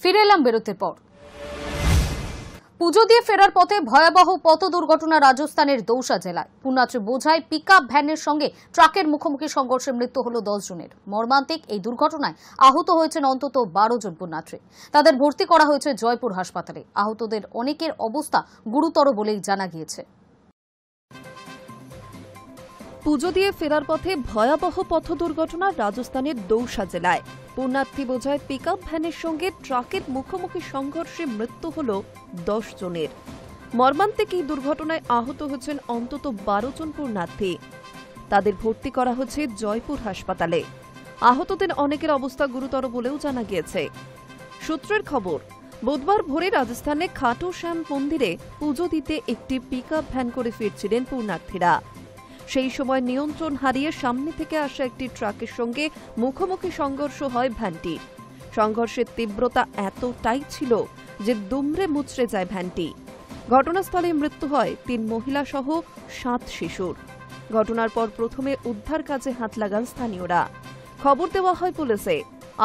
ফিরে এলাম বিরতির পর। পুজো দিয়ে ফেরার পথে ভয়াবহ পথ দুর্ঘটনা রাজস্থানের দৌসা জেলায়। পুণ্যাত্রী বোঝাই পিকআপ ভ্যানের সঙ্গে ট্রাকের মুখোমুখি সংঘর্ষে মৃত্যু হল 10 জনের। মর্মান্তিক এই দুর্ঘটনায় আহত হয়েছেন অন্তত 12 জন পুণ্যাত্রী। তাদের ভর্তি করা হয়েছে জয়পুর হাসপাতালে। আহতদের অনেকের অবস্থা গুরুতর বলেই জানা গিয়েছে। পুজো দিয়ে ফেরার পথে ভয়াবহ পথ দুর্ঘটনা রাজস্থানের দৌসা জেলায়। পুণ্যার্থী বোঝায় পিকআপ ভ্যানের সঙ্গে ট্রাকের মুখোমুখি সংঘর্ষে মৃত্যু হল 10 জনের। মর্মান্তিক এই দুর্ঘটনায় আহত হয়েছেন অন্তত 12 জন পুণ্যার্থী। তাদের ভর্তি করা হচ্ছে জয়পুর হাসপাতালে। আহতদের অনেকের অবস্থা গুরুতর বলেও জানা গিয়েছে। সূত্রের খবর, বুধবার ভোরে রাজস্থানে খাটু শ্যাম মন্দিরে পুজো দিতে একটি পিকআপ ভ্যান করে ফিরছিলেন পুণ্যার্থীরা। সেই সময় নিয়ন্ত্রণ হারিয়ে সামনে থেকে আসা একটি ট্রাকের সঙ্গে মুখোমুখি সংঘর্ষ হয় ভ্যানটির। সংঘর্ষের তীব্রতা এতটাই ছিল যে দুমড়ে মুচড়ে যায় ভ্যানটি। ঘটনাস্থলে মৃত্যু হয় 3 মহিলা সহ 7 শিশুর। ঘটনার পর প্রথমে উদ্ধার কাজে হাত লাগান স্থানীয়রা। খবর দেওয়া হয় পুলিশে।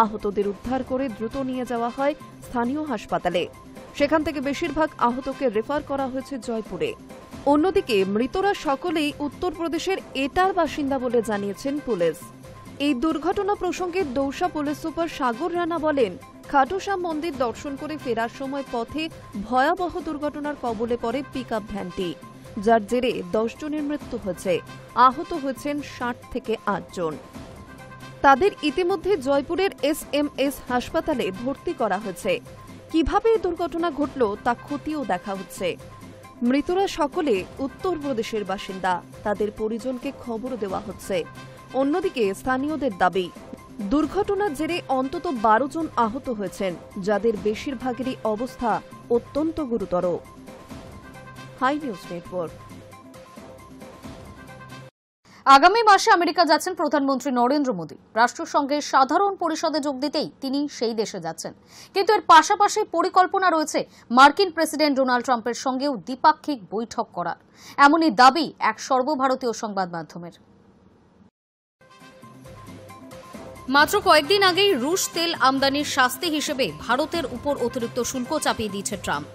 আহতদের উদ্ধার করে দ্রুত নিয়ে যাওয়া হয় স্থানীয় হাসপাতালে। সেখান থেকে বেশিরভাগ আহতকে রেফার করা হয়েছে জয়পুরে। অন্যদিকে মৃতরা সকলেই উত্তরপ্রদেশের এটার বাসিন্দা বলে জানিয়েছেন পুলিশ। এই দুর্ঘটনা প্রসঙ্গে দৌসা পুলিশ সুপার সাগর রানা বলেন, খাটু শ্যাম মন্দির দর্শন করে ফেরার সময় পথে ভয়াবহ দুর্ঘটনার কবলে পড়ে পিকআপ ভ্যানটি, যার জেরে 10 জনের মৃত্যু হয়েছে। আহত হয়েছেন 60 থেকে 8 জন। তাদের ইতিমধ্যে জয়পুরের SMS হাসপাতালে ভর্তি করা হয়েছে। কিভাবে এই দুর্ঘটনা ঘটল তা খতিয়েও দেখা হচ্ছে। মৃতরা সকলে উত্তরপ্রদেশের বাসিন্দা। তাদের পরিজনকে খবর দেওয়া হচ্ছে। অন্যদিকে স্থানীয়দের দাবি, দুর্ঘটনার জেরে অন্তত 12 জন আহত হয়েছেন, যাদের বেশিরভাগেরই অবস্থা অত্যন্ত গুরুতর। Hi news network. আগামী মাসে আমেরিকা যাচ্ছেন প্রধানমন্ত্রী নরেন্দ্র মোদী। রাষ্ট্রসংঘের সাধারণ পরিষদে যোগ দিতেই তিনি সেই দেশে যাচ্ছেন। কিন্তু এর পাশাপাশি পরিকল্পনা রয়েছে মার্কিন প্রেসিডেন্ট ডোনাল্ড ট্রাম্পের সঙ্গেও দ্বিপাক্ষিক বৈঠক করার। এমনই দাবি এক সর্বভারতীয় সংবাদ মাধ্যমের। মাত্র কয়েকদিন আগেই রুশ তেল আমদানির শাস্তি হিসেবে ভারতের উপর অতিরিক্ত শুল্ক চাপিয়ে দিয়েছে ট্রাম্প।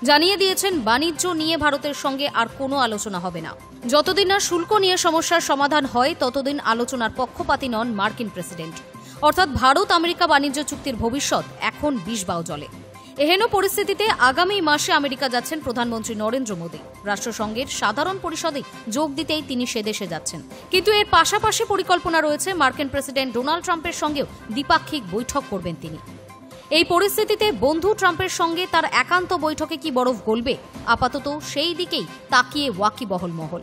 জানিয়ে দিয়েছেন বাণিজ্য নিয়ে ভারতের সঙ্গে আর কোনো আলোচনা হবে না। যতদিন না শুল্ক নিয়ে সমস্যার সমাধান হয় ততদিন আলোচনার পক্ষপাতী নন মার্কিন প্রেসিডেন্ট। অর্থাৎ ভারত আমেরিকা বাণিজ্য চুক্তির ভবিষ্যৎ এখন বিষবাও জলে। এহেন পরিস্থিতিতে আগামী মাসে আমেরিকা যাচ্ছেন প্রধানমন্ত্রী নরেন্দ্র মোদী। রাষ্ট্রসংঘের সাধারণ পরিষদে যোগ দিতেই তিনি সে দেশে যাচ্ছেন। কিন্তু এর পাশাপাশি পরিকল্পনা রয়েছে মার্কিন প্রেসিডেন্ট ডোনাল্ড ট্রাম্পের সঙ্গেও দ্বিপাক্ষিক বৈঠক করবেন তিনি। এই পরিস্থিতিতে বন্ধু ট্রাম্পের সঙ্গে তার একান্ত বৈঠকে কি বরফ গলবে, আপাতত সেই দিকেই তাকিয়ে ওয়াকিবহল মহল।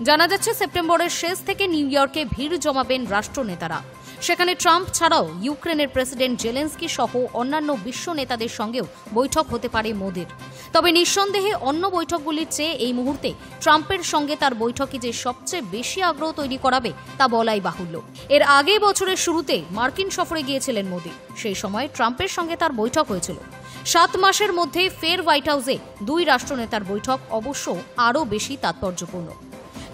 জানা যাচ্ছে সেপ্টেম্বরের শেষ থেকে নিউ ইয়র্কে ভিড় জমাবেন রাষ্ট্রনেতারা। সেখানে ট্রাম্প ছাড়াও ইউক্রেনের প্রেসিডেন্ট জেলেন্সকি সহ অন্যান্য বিশ্ব নেতাদের সঙ্গেও বৈঠক হতে পারে মোদির। তবে নিঃসন্দেহে অন্য বৈঠকগুলির চেয়ে এই মুহূর্তে ট্রাম্পের সঙ্গে তার বৈঠকে যে সবচেয়ে বেশি আগ্রহ তৈরি করাবে তা বলাই বাহুল্য। এর আগে বছরের শুরুতে মার্কিন সফরে গিয়েছিলেন মোদি। সেই সময় ট্রাম্পের সঙ্গে তার বৈঠক হয়েছিল। 7 মাসের মধ্যে ফের হোয়াইট হাউসে 2 রাষ্ট্রনেতার বৈঠক অবশ্য আরও বেশি তাৎপর্যপূর্ণ।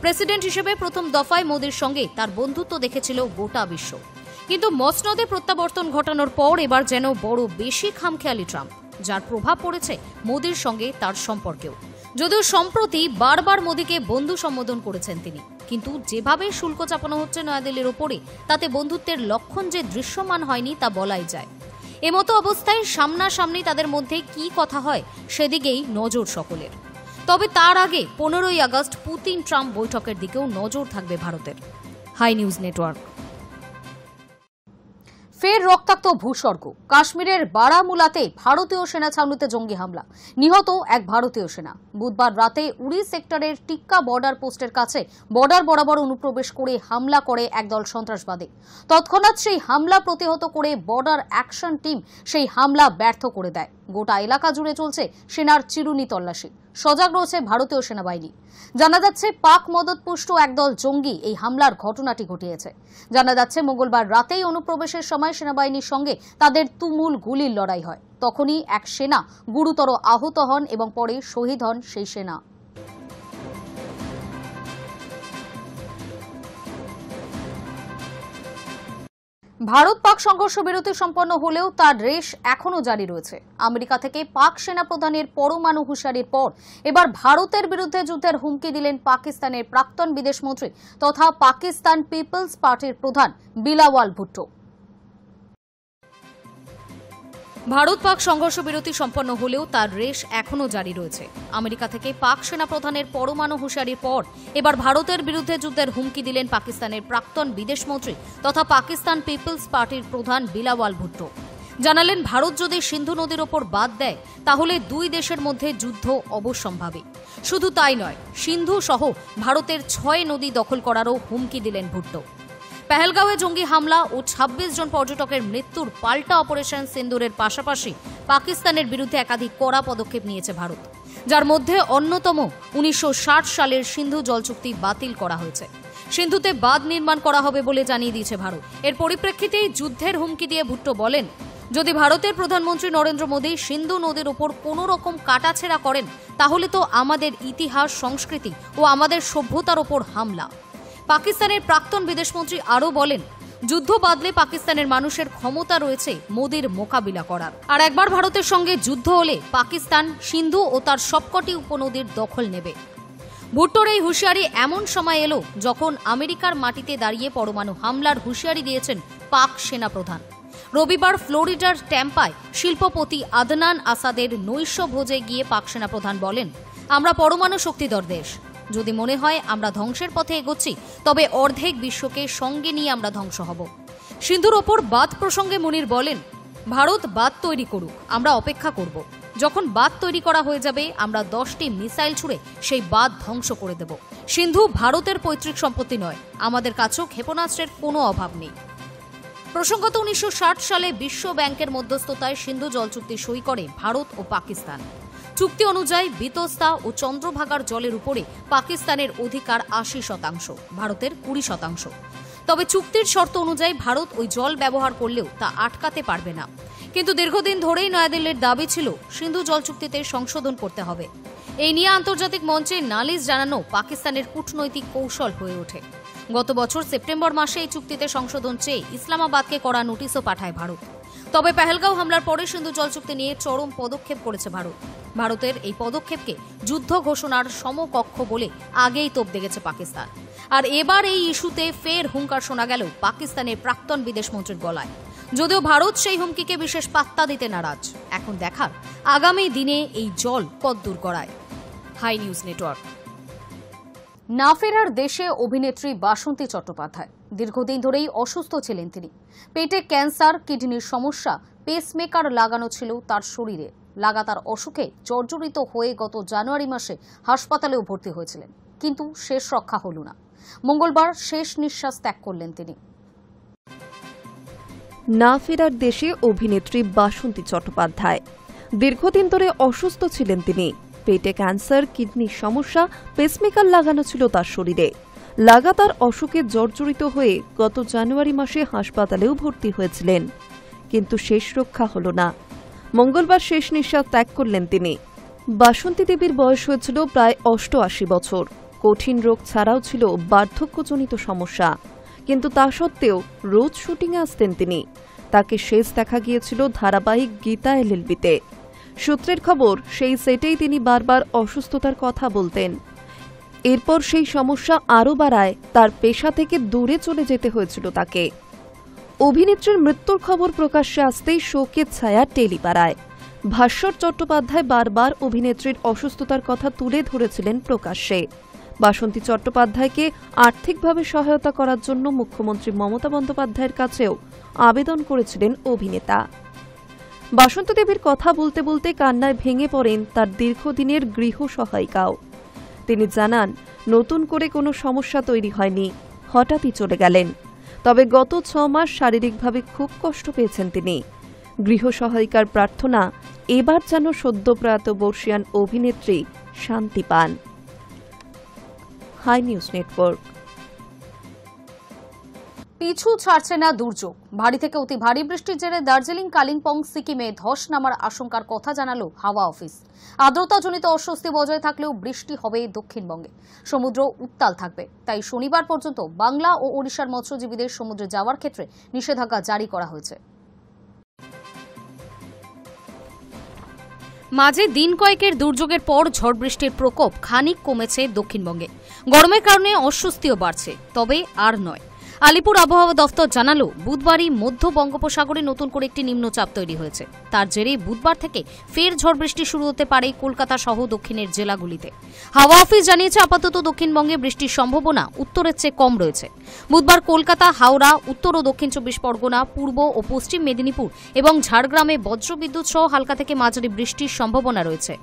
প্রেসিডেন্ট হিসেবে প্রথম দফায় মোদির সঙ্গে তার বন্ধুত্ব দেখেছিল গোটা বিশ্ব। কিন্তু মসনদে প্রত্যাবর্তন ঘটানোর পর এবার যেন বড় বেশি খামখেয়ালি ট্রাম্প, যার প্রভাব পড়েছে মোদির সঙ্গে তার সম্পর্কেও। যদিও সম্প্রতি বারবার মোদিকে বন্ধু সম্বোধন করেছেন তিনি, কিন্তু যেভাবে শুল্ক চাপানো হচ্ছে নয়াদিল্লির ওপরে তাতে বন্ধুত্বের লক্ষণ যে দৃশ্যমান হয়নি তা বলাই যায়। এমতো অবস্থায় সামনাসামনি তাদের মধ্যে কি কথা হয় সেদিকেই নজর সকলের। তবে তার আগে 15ই আগস্ট পুতিন ট্রাম্প বৈঠকের দিকেও নজর থাকবে ভারতের। Hi news network. ফের রক্তাক্ত ভূস্বর্গ। কাশ্মীরের বারামুলাতে ভারতীয় সেনা ছাউনিতে জঙ্গি হামলা, নিহত এক ভারতীয় সেনা। বুধবার রাতে উড়ি সেক্টরের টিক্কা বর্ডার পোস্টের কাছে বর্ডার বরাবর অনুপ্রবেশ করে হামলা করে একদল সন্ত্রাসবাদী। তৎক্ষণাৎ সেই হামলা প্রতিহত করে বর্ডার অ্যাকশন টিম সেই হামলা ব্যর্থ করে দেয়। গোটা এলাকা জুড়ে চলছে সেনার চিরুনি তল্লাশি। সজাগ রয়েছে ভারতীয় সেনাবাহিনী। জানা যাচ্ছে পাক মদতপুষ্ট একদল জঙ্গি এই হামলার ঘটনাটি ঘটিয়েছে। জানা যাচ্ছে মঙ্গলবার রাতেই অনুপ্রবেশের সময় সেনাবাহিনীর সঙ্গে তাদের তুমুল গুলির লড়াই হয়। তখনই এক সেনা গুরুতর আহত হন এবং পরে শহীদ হন সেই সেনা। ভারত পাক সংঘর্ষ বিরতি সম্পন্ন হলেও তার রেশ এখনো জারি রয়েছে। আমেরিকা থেকে পাক সেনাপ্রধানের পরমাণু হুঁশিয়ারির পর এবার ভারতের বিরুদ্ধে যুদ্ধের হুমকি দিলেন পাকিস্তানের প্রাক্তন বিদেশমন্ত্রী তথা পাকিস্তান পিপলস পার্টির প্রধান বিলাওয়াল ভুট্টো। ভারত পাক সংঘর্ষ বিরতি সম্পন্ন হলেও তার রেশ এখনো জারি রয়েছে। আমেরিকা থেকে পাক সেনাপ্রধানের পরমাণু হুঁশিয়ারির পর এবার ভারতের বিরুদ্ধে যুদ্ধের হুমকি দিলেন পাকিস্তানের প্রাক্তন বিদেশমন্ত্রী তথা পাকিস্তান পিপলস পার্টির প্রধান বিলাওয়াল ভুট্টো। জানালেন, ভারত যদি সিন্ধু নদীর ওপর বাদ দেয় তাহলে দুই দেশের মধ্যে যুদ্ধ অবশ্যম্ভাবী। শুধু তাই নয়, সিন্ধু সহ ভারতের 6 নদী দখল করারও হুমকি দিলেন ভুট্টো। পেহেলগাঁওয়ে জঙ্গি হামলা ও 26 জন পর্যটকের মৃত্যুর পাল্টা অপারেশন সিন্দুরের পাশাপাশি পাকিস্তানের বিরুদ্ধে একাধিক কড়া পদক্ষেপ নিয়েছে ভারত, যার মধ্যে অন্যতম 1960 সালের সিন্ধু জল চুক্তি বাতিল করা হয়েছে। সিন্ধুতে বাঁধ নির্মাণ করা হবে বলে জানিয়ে দিয়েছে ভারত। এর পরিপ্রেক্ষিতেই যুদ্ধের হুমকি দিয়ে ভুট্টো বলেন, যদি ভারতের প্রধানমন্ত্রী নরেন্দ্র মোদী সিন্ধু নদীর উপর কোনো রকম কাটাছেঁড়া করেন তাহলে তো আমাদের ইতিহাস, সংস্কৃতি ও আমাদের সভ্যতার ওপর হামলা। পাকিস্তানের প্রাক্তন বিদেশমন্ত্রী আরও বলেন, যুদ্ধ বাদলে পাকিস্তানের মানুষের ক্ষমতা রয়েছে মোদির মোকাবিলা করার। আর একবার ভারতের সঙ্গে যুদ্ধ হলে পাকিস্তান সিন্ধু ও তার সবকটি উপনদীর দখল নেবে। ভুট্টোর এই হুঁশিয়ারি এমন সময় এলো যখন আমেরিকার মাটিতে দাঁড়িয়ে পরমাণু হামলার হুঁশিয়ারি দিয়েছেন পাক সেনাপ্রধান। রবিবার ফ্লোরিডার ট্যাম্পায় শিল্পপতি আদনান আসাদের নৈশ ভোজে গিয়ে পাক সেনাপ্রধান বলেন, আমরা পরমাণু শক্তিধর দেশ। যদি মনে হয় আমরা ধ্বংসের পথে এগোচ্ছি তবে অর্ধেক বিশ্বকে সঙ্গে নিয়ে আমরা ধ্বংস হব। সিন্ধুর ওপর বাঁধ প্রসঙ্গে মুনির বলেন, ভারত বাঁধ তৈরি করুক, আমরা অপেক্ষা করব। যখন বাঁধ তৈরি করা হয়ে যাবে আমরা 10টি মিসাইল ছুড়ে সেই বাঁধ ধ্বংস করে দেব। সিন্ধু ভারতের পৈতৃক সম্পত্তি নয়, আমাদের কাছেও ক্ষেপণাস্ত্রের কোনো অভাব নেই। প্রসঙ্গত 1960 সালে বিশ্ব ব্যাংকের মধ্যস্থতায় সিন্ধু জল চুক্তি সই করে ভারত ও পাকিস্তান। চুক্তি অনুযায়ী বিতস্তা ও চন্দ্রভাগার জলের উপরে পাকিস্তানের অধিকার 80%, ভারতের 20%। তবে চুক্তির শর্ত অনুযায়ী ভারত ওই জল ব্যবহার করলেও তা আটকাতে পারবে না। কিন্তু দীর্ঘদিন ধরেই নয়াদিল্লির দাবি ছিল সিন্ধু জল চুক্তিতে সংশোধন করতে হবে। এই নিয়ে আন্তর্জাতিক মঞ্চে নালিশ জানানো পাকিস্তানের কূটনৈতিক কৌশল হয়ে ওঠে। গত বছর সেপ্টেম্বর মাসে এই চুক্তিতে সংশোধন চেয়ে ইসলামাবাদকে করা নোটিশও পাঠায় ভারত। তবে পেহেলগাঁও হামলার পরে সিন্ধু জল চুক্তি নিয়ে চরম পদক্ষেপ করেছে ভারত। ভারতের এই পদক্ষেপকে যুদ্ধ ঘোষণার সমকক্ষ বলে আগেই তোপ দেখেছে পাকিস্তান। আর এবার এই ইস্যুতে ফের হুঙ্কার শোনা গেল পাকিস্তানের প্রাক্তন বিদেশমন্ত্রীর গলায়। যদিও ভারত সেই হুমকিকে বিশেষ পাত্তা দিতে নারাজ। এখন দেখার আগামী দিনে এই জল কতদূর গড়ায়। Hi news network. না ফেরার দেশে অভিনেত্রী বাসন্তী চট্টোপাধ্যায়। দীর্ঘদিন ধরেই অসুস্থ ছিলেন তিনি। পেটে ক্যান্সার, কিডনির সমস্যা, পেসমেকার লাগানো ছিল তার শরীরে। লাগাতার অসুখে জর্জরিত হয়ে গত জানুয়ারি মাসে হাসপাতালেও ভর্তি হয়েছিলেন, কিন্তু শেষ রক্ষা হল না। মঙ্গলবার শেষ নিঃশ্বাস ত্যাগ করলেন তিনি। না ফেরার দেশে অভিনেত্রী বাসন্তী চট্টোপাধ্যায়। দীর্ঘদিন ধরে অসুস্থ ছিলেন তিনি। পেটে ক্যান্সার, কিডনির সমস্যা, পেসমেকার লাগানো ছিল তার শরীরে। লাগাতার অসুখে জর্জরিত হয়ে গত জানুয়ারি মাসে হাসপাতালেও ভর্তি হয়েছিলেন, কিন্তু শেষ রক্ষা হল না। মঙ্গলবার শেষ নিঃশ্বাস ত্যাগ করলেন তিনি। বাসন্তী দেবীর বয়স হয়েছিল প্রায় 88 বছর। কঠিন রোগ ছাড়াও ছিল বার্ধক্যজনিত সমস্যা, কিন্তু তা সত্ত্বেও রোজ শুটিংয়ে আসতেন তিনি। তাকে শেষ দেখা গিয়েছিল ধারাবাহিক গীতা এলএলবিতে। সূত্রের খবর, সেই সেটেই তিনি বারবার অসুস্থতার কথা বলতেন। এরপর সেই সমস্যা আরও বাড়ায় তার পেশা থেকে দূরে চলে যেতে হয়েছিল তাকে। অভিনেত্রীর মৃত্যুর খবর প্রকাশ্যে আসতেই শোকের ছায়া টেলিপাড়ায়। ভাস্বর চট্টোপাধ্যায় বারবার অভিনেত্রীর অসুস্থতার কথা তুলে ধরেছিলেন প্রকাশ্যে। বাসন্তী চট্টোপাধ্যায়কে আর্থিকভাবে সহায়তা করার জন্য মুখ্যমন্ত্রী মমতা বন্দ্যোপাধ্যায়ের কাছেও আবেদন করেছিলেন অভিনেতা। বাসন্তী দেবীর কথা বলতে বলতে কান্নায় ভেঙে পড়েন তার দীর্ঘদিনের গৃহ সহায়িকাও। তিনি জানান, নতুন করে কোনো সমস্যা তৈরি হয়নি, হঠাৎই চলে গেলেন। তবে গত 6 মাস শারীরিকভাবে খুব কষ্ট পেয়েছেন তিনি। গৃহ সহায়িকার প্রার্থনা, এবার যেন সদ্যপ্রয়াত বর্ষিয়ান অভিনেত্রী শান্তি পান। Hi news network. পিছু ছাড়ছে না দুর্যোগ। ভারী থেকে অতি ভারী বৃষ্টির জেরে দার্জিলিং, কালিম্পং, সিকিমে ধস নামার আশঙ্কার কথা জানালো হাওয়া অফিস। আর্দ্রতাজনিত অস্বস্তি বজায় থাকলেও বৃষ্টি হবে দক্ষিণবঙ্গে। সমুদ্র উত্তাল থাকবে, তাই শনিবার পর্যন্ত বাংলা ও ওড়িশার মৎস্যজীবীদের সমুদ্রে যাওয়ার ক্ষেত্রে নিষেধাজ্ঞা জারি করা হয়েছে। মাঝে দিন কয়েকের দুর্যোগের পর ঝড় বৃষ্টির প্রকোপ খানিক কমেছে দক্ষিণবঙ্গে। গরমের কারণে অস্বস্তিও বাড়ছে, তবে আর নয়। আলিপুর আবহাওয়া দফতর জানালো, বুধবারই মধ্য বঙ্গোপসাগরে নতুন করে একটি নিম্নচাপ তৈরি হয়েছে। তার জেরে বুধবার থেকে ফের ঝড় বৃষ্টি শুরু হতে পারে কলকাতা সহ দক্ষিণের জেলাগুলিতে। হাওয়া অফিস জানিয়েছে, আপাতত দক্ষিণবঙ্গে বৃষ্টির সম্ভাবনা উত্তরের চেয়ে কম রয়েছে। বুধবার কলকাতা, হাওড়া, উত্তর ও দক্ষিণ 24 পরগনা, পূর্ব ও পশ্চিম মেদিনীপুর এবং ঝাড়গ্রামে বজ্রবিদ্যুৎ সহ হালকা থেকে মাঝারি বৃষ্টির সম্ভাবনা রয়েছে।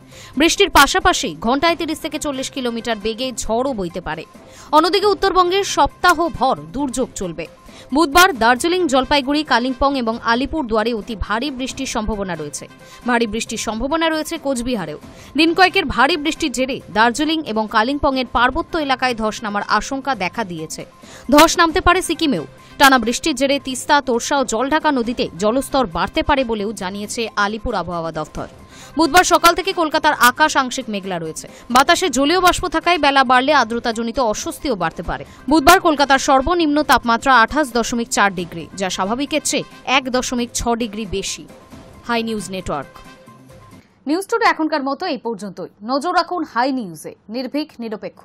বৃষ্টির পাশাপাশি ঘন্টায় 30 থেকে 40 কিলোমিটার বেগে ঝড়ও বইতে পারে। অন্যদিকে উত্তরবঙ্গের সপ্তাহভর দুর্যোগ চলবে। বুধবার দার্জিলিং, জলপাইগুড়ি, কালিম্পং এবং আলিপুর দুয়ারে অতি ভারী বৃষ্টির সম্ভাবনা রয়েছে। ভারী বৃষ্টির সম্ভাবনা রয়েছে কোচবিহারেও। দিন কয়েকের ভারী বৃষ্টির জেরে দার্জিলিং এবং কালিম্পংয়ের পার্বত্য এলাকায় ধস নামার আশঙ্কা দেখা দিয়েছে। ধস নামতে পারে সিকিমেও। টানা বৃষ্টির জেরে তিস্তা, তোরসা ও জলঢাকা নদীতে জলস্তর বাড়তে পারে বলেও জানিয়েছে আলিপুর আবহাওয়া দফতর। বুধবার সকাল থেকে কলকাতার আকাশ আংশিক মেঘলা রয়েছে। বাতাসে জলীয় বাষ্প থাকায় বেলা বাড়লে আর্দ্রতাজনিত অস্বস্তিও বাড়তে পারে। বুধবার কলকাতার সর্বনিম্ন তাপমাত্রা 28.4 ডিগ্রি, যা স্বাভাবিকের চেয়ে 1.6 ডিগ্রি বেশি। Hi news network. News today এখনকার মতো এই পর্যন্তই। নজর রাখুন হাই নিউজে, নির্ভীক, নিরপেক্ষ।